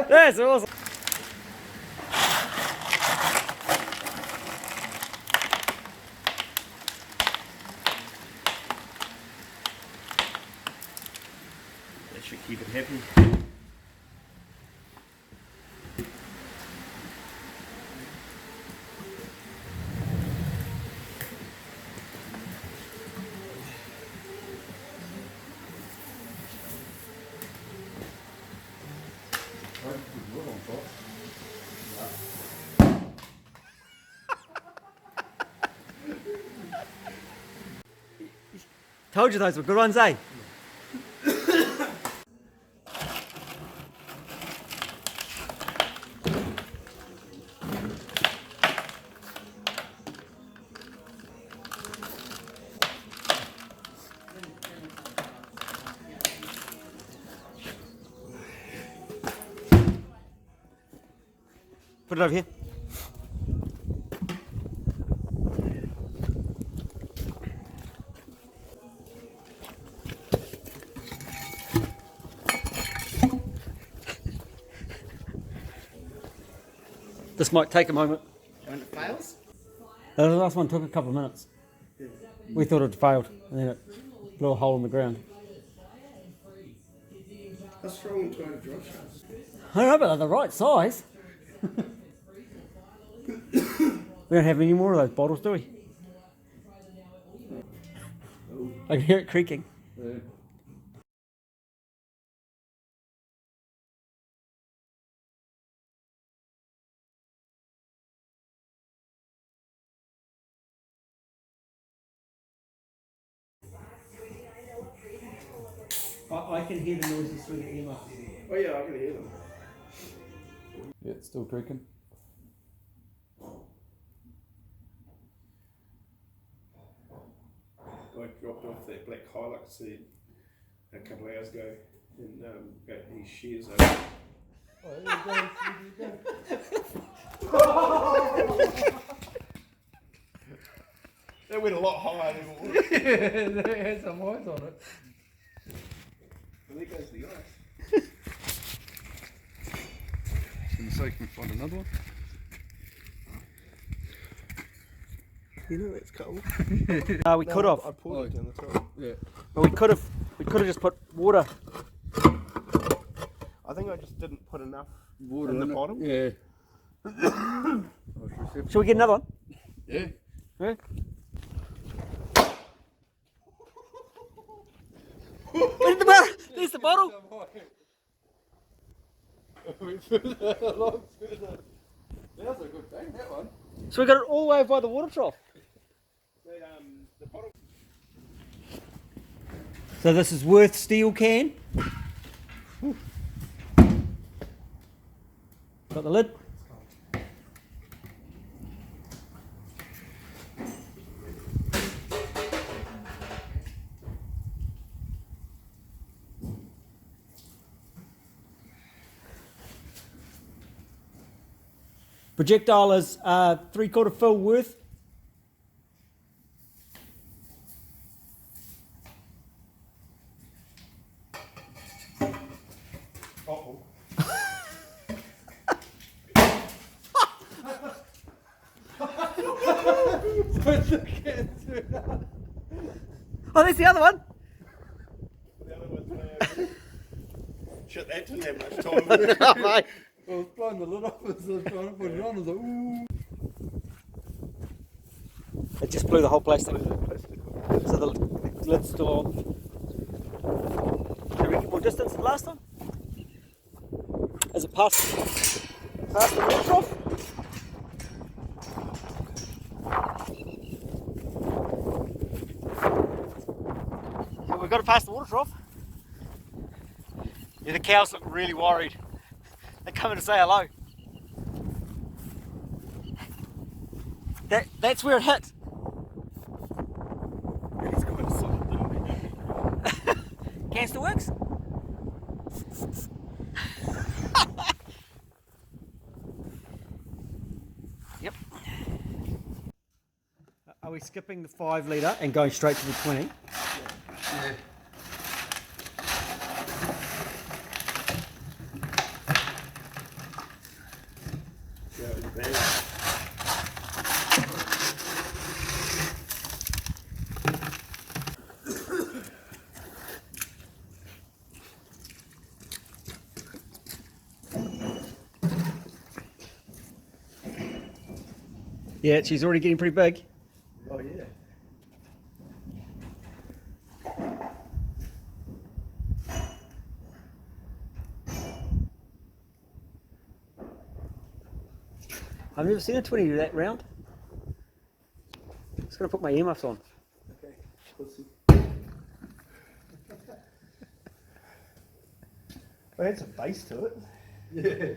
That's awesome. That should keep it happy. Told you those were good ones, eh? Put it over here. This might take a moment. When it fails? The last one took a couple of minutes. We thought it had failed, and then it blew a hole in the ground. How strong are Toyota drive shafts? I don't know, but they're the right size. We don't have any more of those bottles, do we? I can hear it creaking. Yeah. I can hear the noises through the earmuffs. Oh yeah, I can hear them. Yeah, it's still creaking. I dropped off that black Hilux seed a couple of hours ago, and got these shears over. That went a lot higher than what we It had some eyes on it. And there goes the ice. Gonna see if we can find another one. You know that's cold. We could have, I poured it down the top. Yeah. but we could have just put water. I think I just didn't put enough Water in the it. bottom. Yeah. Shall we get another one? Yeah. Yeah. Where's the bottle? There's the bottle. That's a good thing, that one. So we got it all the way by the water trough. The bottom. So this is Worth steel can. Got the lid. Projectile is 3/4 fill Worth. Uh-oh. Oh, there's the other one. The other one's shit, that didn't have much time. Oh, mate. I was blowing the lid off as I was trying to put it on. I was like, ooh. It just blew the whole plastic. So the lid's still on. Did we get more distance than last time? Is it past the water trough? So we've got to pass the water trough. Yeah, the cows look really worried. They're coming to say hello. That's where it hit. It's quite solid, didn't it? Can still works. we skipping the 5 litre and going straight to the 20? Yeah. Yeah, it was bad. Yeah, she's already getting pretty big. Oh yeah. I've never seen a 20 do that round. Just gotta put my earmuffs on. Okay. Pussy. I had some bass to it. Yeah.